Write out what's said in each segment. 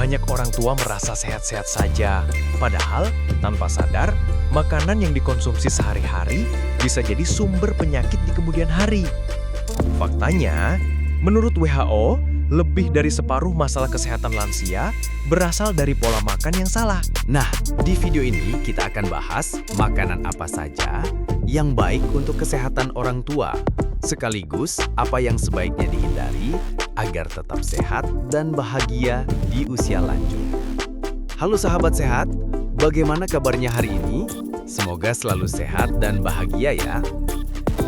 Banyak orang tua merasa sehat-sehat saja, padahal tanpa sadar, makanan yang dikonsumsi sehari-hari bisa jadi sumber penyakit di kemudian hari. Faktanya, menurut WHO, lebih dari separuh masalah kesehatan lansia berasal dari pola makan yang salah. Nah, di video ini kita akan bahas makanan apa saja yang baik untuk kesehatan orang tua, sekaligus apa yang sebaiknya dihindari agar tetap sehat dan bahagia di usia lanjut. Halo sahabat sehat, bagaimana kabarnya hari ini? Semoga selalu sehat dan bahagia ya.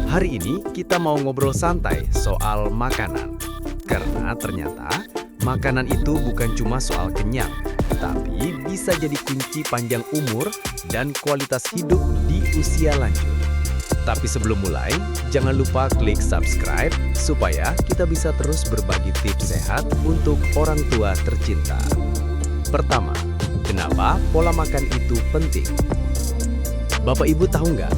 Hari ini kita mau ngobrol santai soal makanan. Karena ternyata makanan itu bukan cuma soal kenyang, tapi bisa jadi kunci panjang umur dan kualitas hidup di usia lanjut. Tapi sebelum mulai, jangan lupa klik subscribe supaya kita bisa terus berbagi tips sehat untuk orang tua tercinta. Pertama, kenapa pola makan itu penting? Bapak Ibu tahu nggak?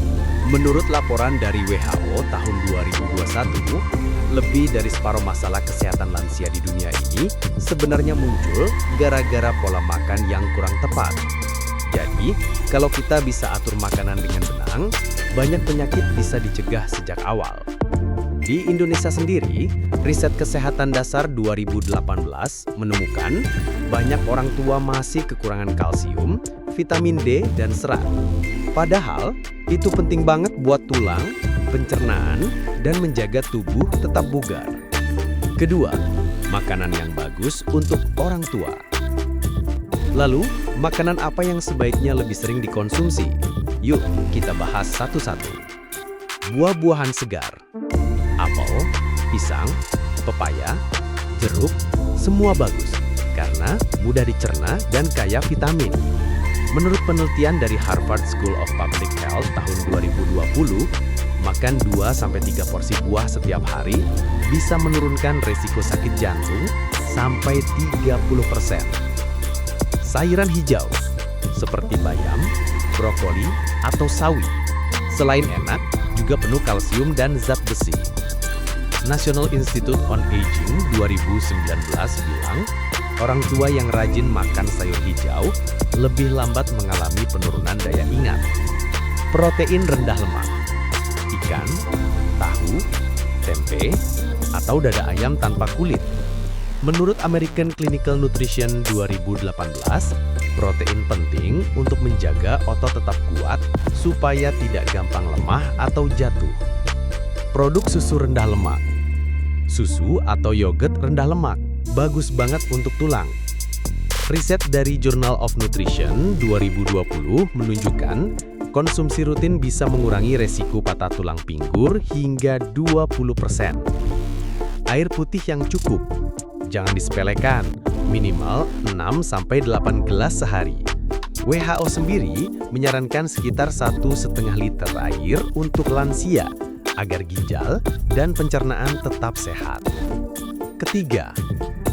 Menurut laporan dari WHO tahun 2021, lebih dari separuh masalah kesehatan lansia di dunia ini sebenarnya muncul gara-gara pola makan yang kurang tepat. Jadi, kalau kita bisa atur makanan dengan benang, banyak penyakit bisa dicegah sejak awal. Di Indonesia sendiri, riset kesehatan dasar 2018 menemukan banyak orang tua masih kekurangan kalsium, vitamin D, dan serat. Padahal, itu penting banget buat tulang, pencernaan, dan menjaga tubuh tetap bugar. Kedua, makanan yang bagus untuk orang tua. Lalu, makanan apa yang sebaiknya lebih sering dikonsumsi? Yuk, kita bahas satu-satu. Buah-buahan segar. Apel, pisang, pepaya, jeruk, semua bagus karena mudah dicerna dan kaya vitamin. Menurut penelitian dari Harvard School of Public Health tahun 2020, makan 2-3 porsi buah setiap hari bisa menurunkan resiko sakit jantung sampai 30%. Sayuran hijau, seperti bayam, brokoli, atau sawi, selain enak, juga penuh kalsium dan zat besi. National Institute on Aging 2019 bilang, orang tua yang rajin makan sayur hijau lebih lambat mengalami penurunan daya ingat. Protein rendah lemak, ikan, tahu, tempe, atau dada ayam tanpa kulit. Menurut American Clinical Nutrition 2018, protein penting untuk menjaga otot tetap kuat supaya tidak gampang lemah atau jatuh. Produk susu rendah lemak. Susu atau yogurt rendah lemak bagus banget untuk tulang. Riset dari Journal of Nutrition 2020 menunjukkan konsumsi rutin bisa mengurangi resiko patah tulang pinggul hingga 20%. Air putih yang cukup. Jangan disepelekan, minimal 6-8 gelas sehari. WHO sendiri menyarankan sekitar 1,5 liter air untuk lansia agar ginjal dan pencernaan tetap sehat. Ketiga,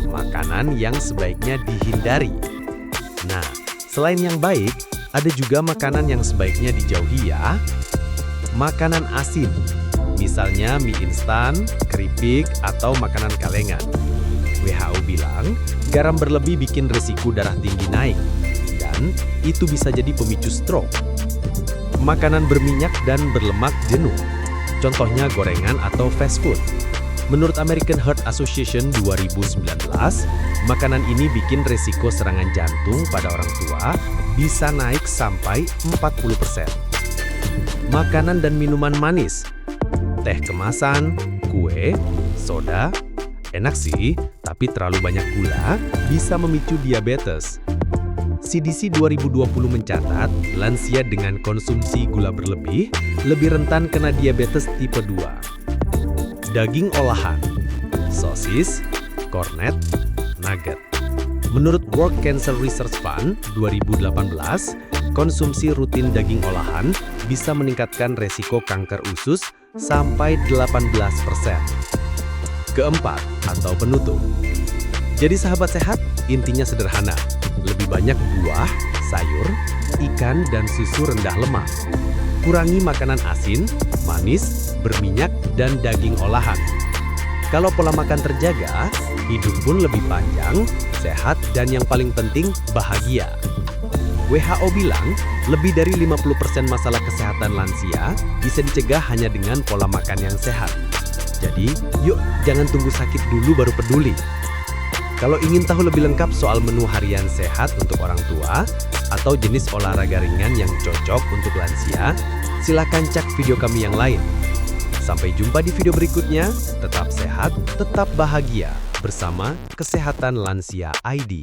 makanan yang sebaiknya dihindari. Nah, selain yang baik, ada juga makanan yang sebaiknya dijauhi ya. Makanan asin, misalnya mie instan, keripik, atau makanan kalengan. WHO bilang, garam berlebih bikin resiko darah tinggi naik, dan itu bisa jadi pemicu stroke. Makanan berminyak dan berlemak jenuh, contohnya gorengan atau fast food. Menurut American Heart Association 2019, makanan ini bikin resiko serangan jantung pada orang tua bisa naik sampai 40%. Makanan dan minuman manis, teh kemasan, kue, soda, enak sih, tapi terlalu banyak gula bisa memicu diabetes. CDC 2020 mencatat, lansia dengan konsumsi gula berlebih lebih rentan kena diabetes tipe 2. Daging olahan, sosis, kornet, nugget. Menurut World Cancer Research Fund 2018, konsumsi rutin daging olahan bisa meningkatkan resiko kanker usus sampai 18%. Keempat, atau penutup. Jadi sahabat sehat, intinya sederhana. Lebih banyak buah, sayur, ikan, dan susu rendah lemak. Kurangi makanan asin, manis, berminyak, dan daging olahan. Kalau pola makan terjaga, hidup pun lebih panjang, sehat, dan yang paling penting, bahagia. WHO bilang, lebih dari 50% masalah kesehatan lansia bisa dicegah hanya dengan pola makan yang sehat. Jadi, yuk jangan tunggu sakit dulu baru peduli. Kalau ingin tahu lebih lengkap soal menu harian sehat untuk orang tua atau jenis olahraga ringan yang cocok untuk lansia, silakan cek video kami yang lain. Sampai jumpa di video berikutnya, tetap sehat, tetap bahagia bersama Kesehatan Lansia ID.